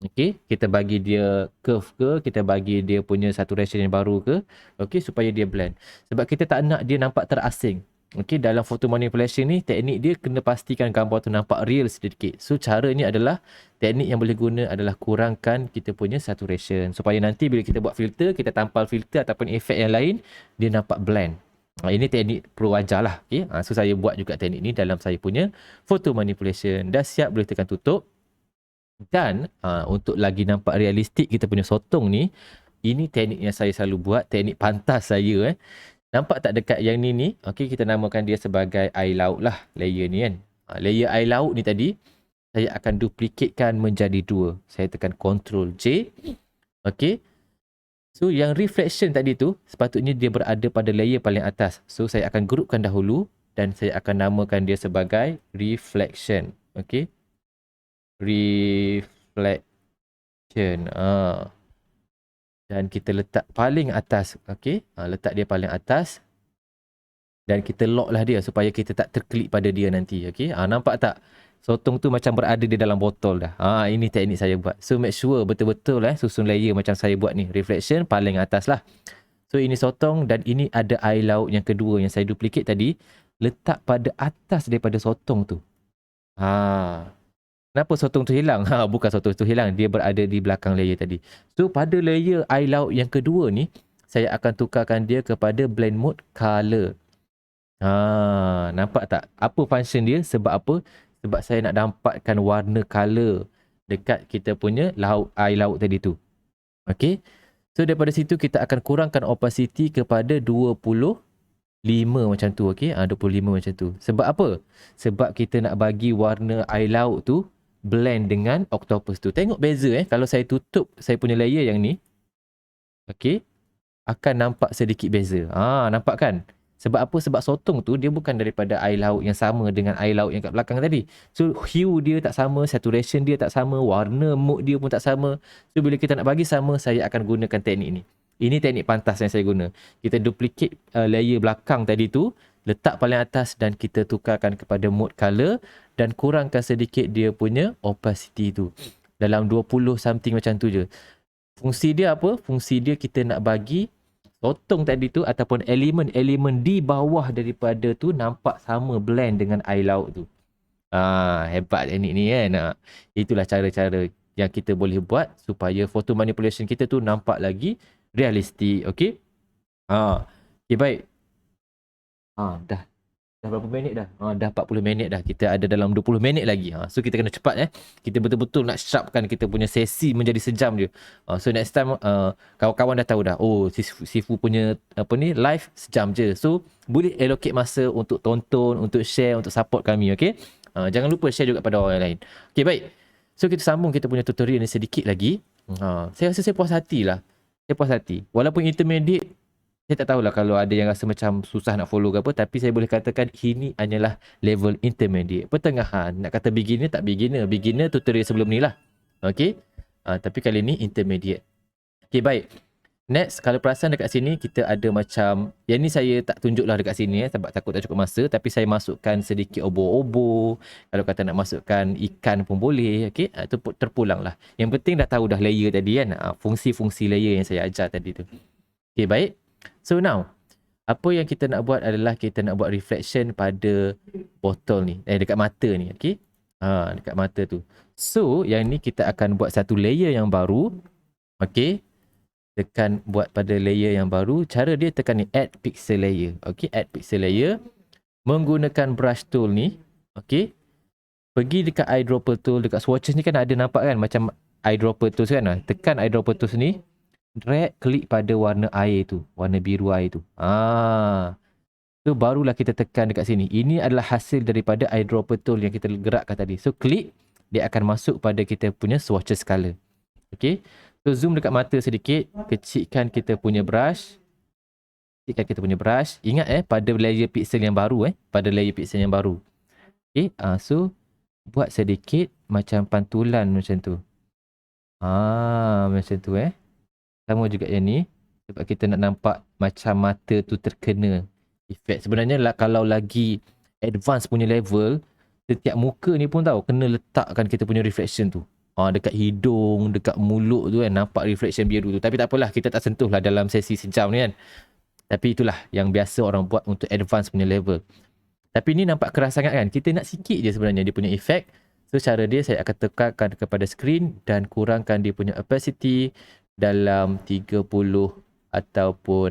Okay, kita bagi dia curve ke, kita bagi dia punya saturation yang baru ke, okay, supaya dia blend. Sebab kita tak nak dia nampak terasing. Okay, dalam photo manipulation ni, teknik dia kena pastikan gambar tu nampak real sedikit. So cara ni adalah, teknik yang boleh guna adalah kurangkan kita punya saturation. Supaya nanti bila kita buat filter, kita tampal filter ataupun efek yang lain, dia nampak blend. Ini teknik perlu ajar lah. Okay? So saya buat juga teknik ni dalam saya punya photo manipulation. Dah siap, boleh tekan tutup. Dan untuk lagi nampak realistik kita punya sotong ni, ini teknik yang saya selalu buat, teknik pantas saya. Nampak tak dekat yang ni? Okay, kita namakan dia sebagai air laut lah, layer ni kan. Layer air laut ni tadi, saya akan duplikatekan menjadi dua. Saya tekan Ctrl J. Okay. So, yang reflection tadi tu, sepatutnya dia berada pada layer paling atas. So, saya akan grupkan dahulu dan saya akan namakan dia sebagai reflection. Okay. Reflection. Dan kita letak paling atas. Okay. Letak dia paling atas. Dan kita lock lah dia supaya kita tak terklik pada dia nanti. Okay. Nampak tak? Sotong tu macam berada di dalam botol dah. Ini teknik saya buat. So make sure betul-betul susun layer macam saya buat ni. Reflection paling atas lah. So ini sotong dan ini ada air laut yang kedua yang saya duplicate tadi. Letak pada atas daripada sotong tu. Kenapa sotong tu hilang? Bukan sotong tu hilang. Dia berada di belakang layer tadi. So pada layer air laut yang kedua ni, saya akan tukarkan dia kepada blend mode color. Nampak tak? Apa function dia? Sebab apa? Sebab saya nak dapatkan warna color dekat kita punya air laut tadi tu. Okay. So daripada situ kita akan kurangkan opacity kepada 25 macam tu. Okay. 25 macam tu. Sebab apa? Sebab kita nak bagi warna air laut tu blend dengan octopus tu. Tengok beza kalau saya tutup saya punya layer yang ni. Okey. Akan nampak sedikit beza. Nampak kan? Sebab apa? Sebab sotong tu dia bukan daripada air laut yang sama dengan air laut yang kat belakang tadi. So hue dia tak sama, saturation dia tak sama, warna mood dia pun tak sama. So bila kita nak bagi sama, saya akan gunakan teknik ni. Ini teknik pantas yang saya guna. Kita duplicate layer belakang tadi tu, letak paling atas dan kita tukarkan kepada mode color dan kurangkan sedikit dia punya opacity tu. Dalam 20 something macam tu je. Fungsi dia apa? Fungsi dia kita nak bagi sotong tadi tu ataupun elemen-elemen di bawah daripada tu nampak sama blend dengan air laut tu. Hebat teknik ni kan. Itulah cara-cara yang kita boleh buat supaya photo manipulation kita tu nampak lagi realistik. Okey. Okay, baik. Dah berapa minit dah? Dah 40 minit dah. Kita ada dalam 20 minit lagi. So kita kena cepat Kita betul-betul nak sharpkan kita punya sesi menjadi sejam je. So next time kawan-kawan dah tahu dah. Oh, Sifu punya live sejam je. So boleh allocate masa untuk tonton, untuk share, untuk support kami, okey? Jangan lupa share juga pada orang lain. Okey, baik. So kita sambung kita punya tutorial ni sedikit lagi. Saya rasa saya puas hati lah. Saya puas hati. Walaupun intermediate, saya tak tahulah kalau ada yang rasa macam susah nak follow ke apa, tapi saya boleh katakan ini hanyalah level intermediate. Pertengahan, nak kata beginner tak beginner. Beginner tutorial sebelum ni lah. Okay. Tapi kali ni intermediate. Okay, baik. Next, kalau perasan dekat sini kita ada macam, yang ni saya tak tunjuk lah dekat sini sebab takut tak cukup masa, tapi saya masukkan sedikit obo-obo. Kalau kata nak masukkan ikan pun boleh. Okay, itu terpulang lah. Yang penting dah tahu dah layer tadi kan. Fungsi-fungsi layer yang saya ajar tadi tu. Okay, baik. So now, apa yang kita nak buat adalah kita nak buat reflection pada botol ni. Dekat mata ni. Okay. Dekat mata tu. So, yang ni kita akan buat satu layer yang baru. Okay. Tekan buat pada layer yang baru. Cara dia tekan ni, add pixel layer. Okay, add pixel layer. Menggunakan brush tool ni. Okay. Pergi dekat eyedropper tool. Dekat swatches ni kan ada nampak kan macam eyedropper tools kan. Tekan eyedropper tools ni. Drag, klik pada warna air tu. Warna biru air tu. So barulah kita tekan dekat sini. Ini adalah hasil daripada eyedropper tool yang kita gerakkan tadi. So klik, dia akan masuk pada kita punya swatches color. Okay. So zoom dekat mata sedikit. Kecilkan kita punya brush. Ingat pada layer pixel yang baru. Pada layer pixel yang baru. Okay. So buat sedikit macam pantulan macam tu. Macam tu Sama juga yang ni. Sebab kita nak nampak macam mata tu terkena efek. Sebenarnya kalau lagi advance punya level, setiap muka ni pun tahu kena letakkan kita punya reflection tu. Dekat hidung, dekat mulut tu kan nampak reflection biru tu. Tapi tak apalah, kita tak sentuh lah dalam sesi sejam ni kan. Tapi itulah yang biasa orang buat untuk advance punya level. Tapi ni nampak keras sangat kan. Kita nak sikit je sebenarnya dia punya efek. So cara dia saya akan tekankan kepada screen dan kurangkan dia punya opacity dalam 30 ataupun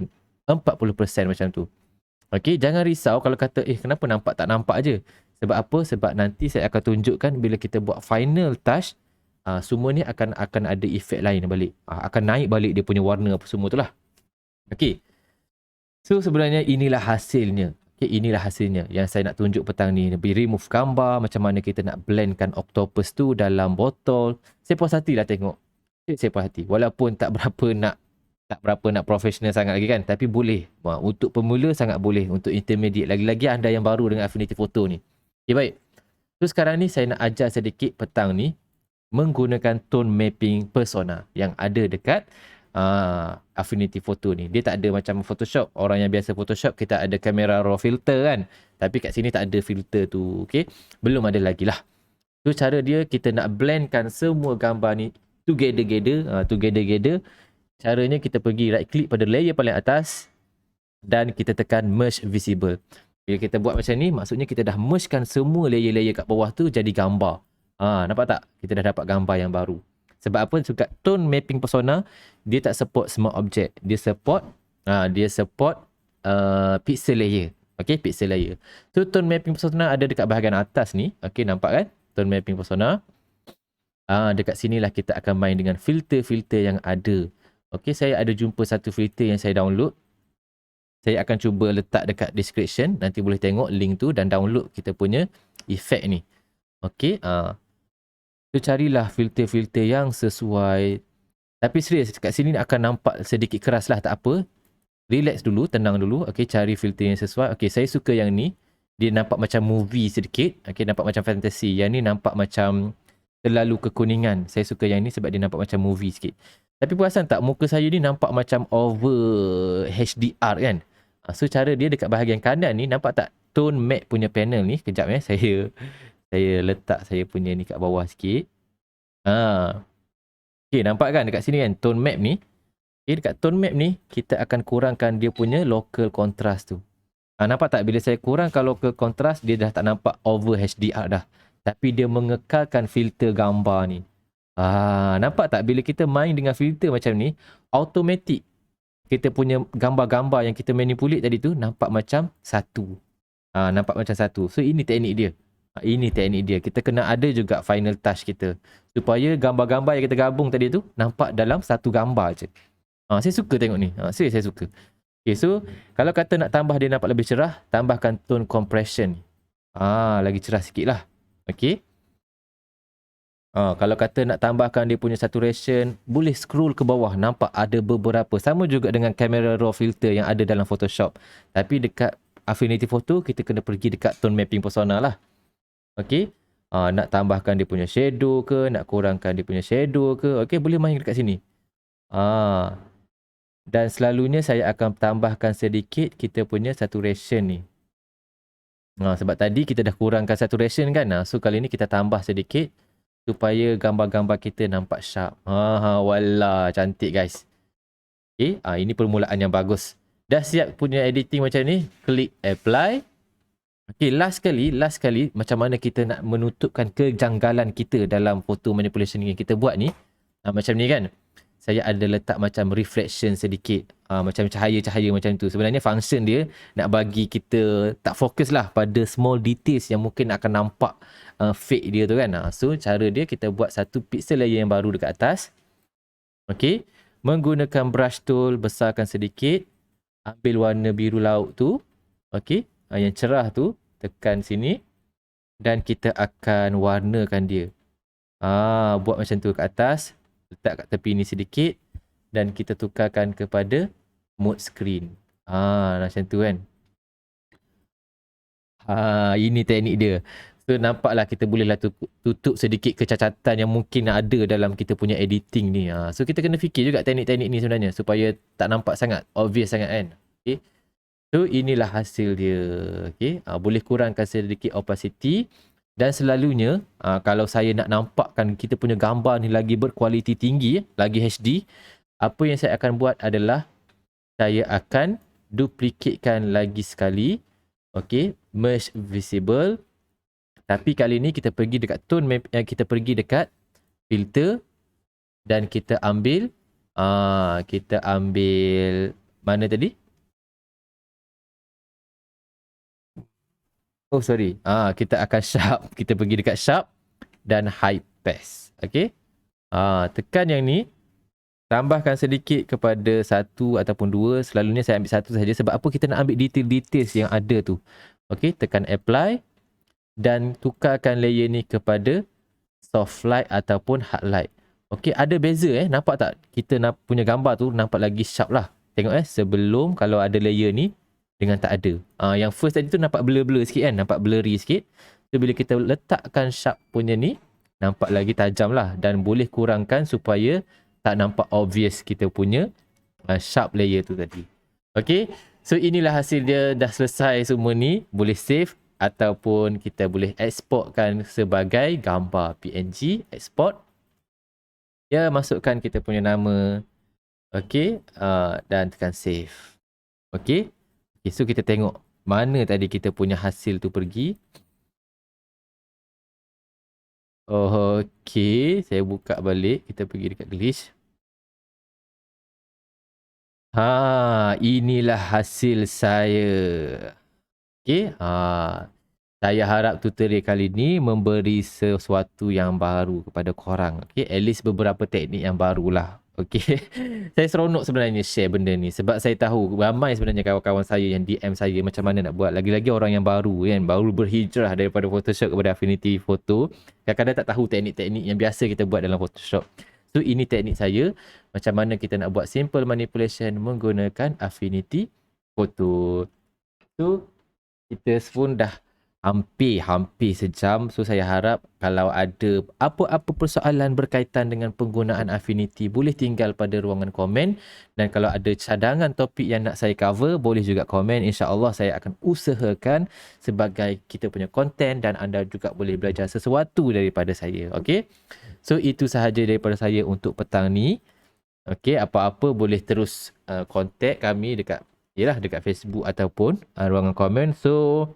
40% macam tu. Okey, jangan risau kalau kata kenapa nampak tak nampak je. Sebab apa? Sebab nanti saya akan tunjukkan bila kita buat final touch, semua ni akan ada efek lain balik. Akan naik balik dia punya warna apa semua tu lah. Okey. So sebenarnya inilah hasilnya. Okay, inilah hasilnya yang saya nak tunjuk petang ni. Remove gambar, macam mana kita nak blendkan octopus tu dalam botol. Saya puas hati lah tengok. Saya puas hati. Walaupun tak berapa nak profesional sangat lagi kan. Tapi boleh. Untuk pemula sangat boleh. Untuk intermediate. Lagi-lagi anda yang baru dengan Affinity Photo ni. Okay, baik. So sekarang ni saya nak ajar sedikit petang ni. Menggunakan tone mapping persona. Yang ada dekat Affinity Photo ni. Dia tak ada macam Photoshop. Orang yang biasa Photoshop kita ada kamera raw filter kan. Tapi kat sini tak ada filter tu. Okay. Belum ada lagi lah. So cara dia kita nak blendkan semua gambar ni together. Caranya kita pergi right click pada layer paling atas dan kita tekan merge visible. Bila kita buat macam ni, maksudnya kita dah mergekan semua layer-layer kat bawah tu jadi gambar. Nampak tak? Kita dah dapat gambar yang baru. Sebab apa? Sebab tone mapping persona dia tak support smart object. Dia support pixel layer. Okay, pixel layer. So tone mapping persona ada dekat bahagian atas ni. Okay, nampak kan? Tone mapping persona. Dekat sinilah kita akan main dengan filter-filter yang ada. Okey, saya ada jumpa satu filter yang saya download. Saya akan cuba letak dekat description. Nanti boleh tengok link tu dan download kita punya efek ni. Okey, So carilah filter-filter yang sesuai. Tapi serius, kat sini akan nampak sedikit keras lah, tak apa. Relax dulu, tenang dulu. Okay, cari filter yang sesuai. Okay, saya suka yang ni. Dia nampak macam movie sedikit. Okay, nampak macam fantasy. Yang ni nampak macam terlalu kekuningan. Saya suka yang ni sebab dia nampak macam movie sikit. Tapi perasan tak, muka saya ni nampak macam over HDR kan. So cara dia dekat bahagian kanan ni, nampak tak tone map punya panel ni. Kejap saya letak saya punya ni kat bawah sikit. Okay, nampak kan dekat sini kan tone map ni. Okay, dekat tone map ni kita akan kurangkan dia punya local contrast tu. Nampak tak bila saya kurangkan local contrast, dia dah tak nampak over HDR dah. Tapi dia mengekalkan filter gambar ni. Nampak tak bila kita main dengan filter macam ni, automatic kita punya gambar-gambar yang kita manipulate tadi tu nampak macam satu. Nampak macam satu. So ini teknik dia. Ini teknik dia. Kita kena ada juga final touch kita. Supaya gambar-gambar yang kita gabung tadi tu nampak dalam satu gambar je. Saya suka tengok ni. Serius saya suka. Okay, so kalau kata nak tambah dia nampak lebih cerah, tambahkan tone compression. Lagi cerah sikit lah. Okay. Kalau kata nak tambahkan dia punya saturation, boleh scroll ke bawah. Nampak ada beberapa. Sama juga dengan camera raw filter yang ada dalam Photoshop. Tapi dekat Affinity Photo, kita kena pergi dekat tone mapping persona lah. Okay. Nak tambahkan dia punya shadow ke, nak kurangkan dia punya shadow ke. Okay, boleh main dekat sini. Dan selalunya saya akan tambahkan sedikit kita punya saturation ni. Sebab tadi kita dah kurangkan saturation kan. So kali ni kita tambah sedikit supaya gambar-gambar kita nampak sharp. Wallah, cantik guys. Okay, ini permulaan yang bagus. Dah siap punya editing macam ni, klik apply. Okay, last kali macam mana kita nak menutupkan kejanggalan kita dalam photo manipulation yang kita buat ni. Macam ni kan. Saya ada letak macam reflection sedikit. Macam cahaya-cahaya macam tu. Sebenarnya function dia nak bagi kita tak fokus lah pada small details yang mungkin akan nampak fake dia tu kan. So cara dia kita buat satu pixel layer yang baru dekat atas. Okay. Menggunakan brush tool, besarkan sedikit. Ambil warna biru laut tu. Okay. Yang cerah tu, tekan sini. Dan kita akan warnakan dia. Buat macam tu ke atas. Letak kat tepi ni sedikit. Dan kita tukarkan kepada mode screen. Macam tu kan. Ini teknik dia. So nampaklah kita bolehlah tutup sedikit kecacatan yang mungkin ada dalam kita punya editing ni. So kita kena fikir juga teknik-teknik ni sebenarnya. Supaya tak nampak sangat obvious sangat kan. Okay. So inilah hasil dia. Okay. Boleh kurangkan sedikit opacity. Dan selalunya kalau saya nak nampakkan kita punya gambar ni lagi berkualiti tinggi, lagi HD, apa yang saya akan buat adalah saya akan duplicatkan lagi sekali. Okay. Merge visible. Tapi kali ni kita pergi dekat tone map, kita pergi dekat filter dan kita ambil mana tadi? Sorry. Kita akan sharp. Kita pergi dekat sharp dan high pass. Okay. Tekan yang ni. Tambahkan sedikit kepada satu ataupun dua. Selalunya saya ambil satu saja. Sebab apa kita nak ambil detail-details yang ada tu. Okay. Tekan apply. Dan tukarkan layer ni kepada soft light ataupun hard light. Okay. Ada beza Nampak tak? Kita punya gambar tu nampak lagi sharp lah. Tengok sebelum kalau ada layer ni. Dengan tak ada. Yang first tadi tu nampak blur-blur sikit kan. Nampak blurry sikit. So bila kita letakkan sharp punya ni. Nampak lagi tajam lah. Dan boleh kurangkan supaya tak nampak obvious kita punya sharp layer tu tadi. Okay. So inilah hasil dia. Dah selesai semua ni. Boleh save. Ataupun kita boleh exportkan sebagai gambar PNG. Export. Ya, masukkan kita punya nama. Okay. Dan tekan save. Okay. Okay, so kita tengok mana tadi kita punya hasil tu pergi. Okay, saya buka balik. Kita pergi dekat glitch. Inilah hasil saya. Okay, saya harap tutorial kali ni memberi sesuatu yang baru kepada korang. Okay, at least beberapa teknik yang barulah. Okey. Saya seronok sebenarnya share benda ni sebab saya tahu ramai sebenarnya kawan-kawan saya yang DM saya macam mana nak buat. Lagi-lagi orang yang baru kan, baru berhijrah daripada Photoshop kepada Affinity Photo. Kadang-kadang tak tahu teknik-teknik yang biasa kita buat dalam Photoshop. So ini teknik saya macam mana kita nak buat simple manipulation menggunakan Affinity Photo. So kita pun dah hampir sejam. So saya harap kalau ada apa-apa persoalan berkaitan dengan penggunaan Affinity, boleh tinggal pada ruangan komen. Dan kalau ada cadangan topik yang nak saya cover, boleh juga komen. InsyaAllah saya akan usahakan sebagai kita punya konten dan anda juga boleh belajar sesuatu daripada saya. Okay? So itu sahaja daripada saya untuk petang ni. Okay, apa-apa boleh terus contact kami dekat Facebook ataupun ruangan komen. So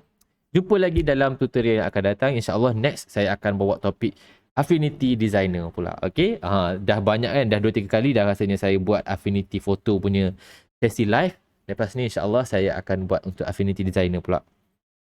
jumpa lagi dalam tutorial yang akan datang. InsyaAllah next saya akan bawa topik Affinity Designer pula. Okay. Dah banyak kan. Dah 2-3 kali dah rasanya saya buat Affinity Photo punya sesi live. Lepas ni insyaAllah saya akan buat untuk Affinity Designer pula.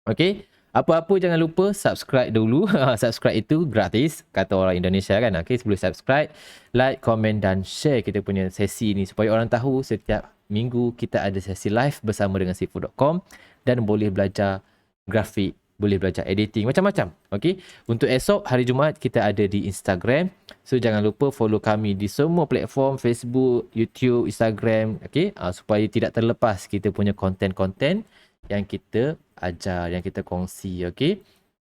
Okay. Apa-apa jangan lupa subscribe dulu. Subscribe itu gratis. Kata orang Indonesia kan. Okay. Sebelum subscribe, like, komen dan share kita punya sesi ni. Supaya orang tahu setiap minggu kita ada sesi live bersama dengan Sifu.com. Dan boleh belajar grafik, boleh belajar editing, macam-macam. Okay. Untuk esok hari Jumaat kita ada di Instagram. So jangan lupa follow kami di semua platform, Facebook, YouTube, Instagram. Okay. Supaya tidak terlepas kita punya konten-konten yang kita ajar, yang kita kongsi. Okay.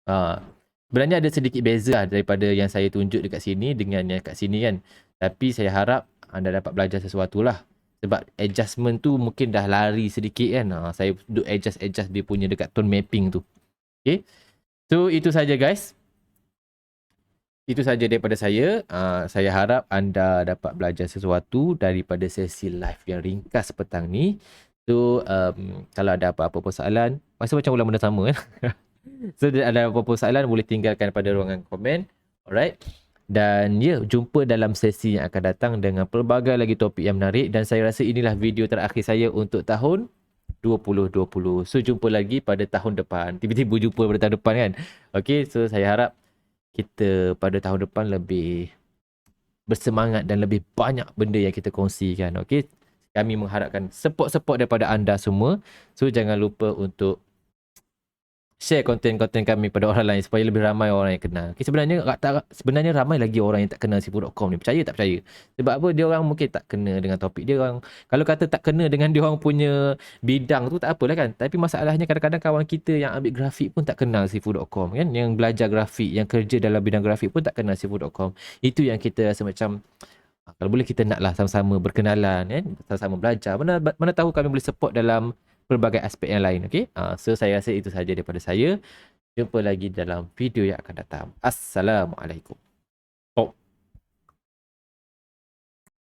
Sebenarnya ada sedikit beza daripada yang saya tunjuk dekat sini dengan yang kat sini kan. Tapi saya harap anda dapat belajar sesuatu lah. Sebab adjustment tu mungkin dah lari sedikit kan. Saya duduk adjust dia punya dekat tone mapping tu. Okay. So itu saja guys. Itu saja daripada saya. Saya harap anda dapat belajar sesuatu daripada sesi live yang ringkas petang ni. So kalau ada apa-apa persoalan, rasa macam ulang benda sama kan. So ada apa-apa persoalan boleh tinggalkan pada ruangan komen. Alright. Dan jumpa dalam sesi yang akan datang dengan pelbagai lagi topik yang menarik. Dan saya rasa inilah video terakhir saya untuk tahun 2020. So jumpa lagi pada tahun depan. Tiba-tiba jumpa pada tahun depan kan. Okay, so saya harap kita pada tahun depan lebih bersemangat dan lebih banyak benda yang kita kongsikan. Okay, kami mengharapkan support daripada anda semua. So jangan lupa untuk share konten-konten kami pada orang lain supaya lebih ramai orang yang kenal. Okay, sebenarnya ramai lagi orang yang tak kenal Sifu.com ni. Percaya tak percaya? Sebab apa? Dia orang mungkin tak kena dengan topik dia orang. Kalau kata tak kena dengan dia orang punya bidang tu tak apalah kan. Tapi masalahnya kadang-kadang kawan kita yang ambil grafik pun tak kenal Sifu.com kan. Yang belajar grafik, yang kerja dalam bidang grafik pun tak kenal Sifu.com. Itu yang kita rasa macam kalau boleh kita naklah sama-sama berkenalan kan. Sama-sama belajar. Mana tahu kami boleh support dalam pelbagai aspek yang lain. Okay. So saya rasa itu sahaja daripada saya. Jumpa lagi dalam video yang akan datang. Assalamualaikum.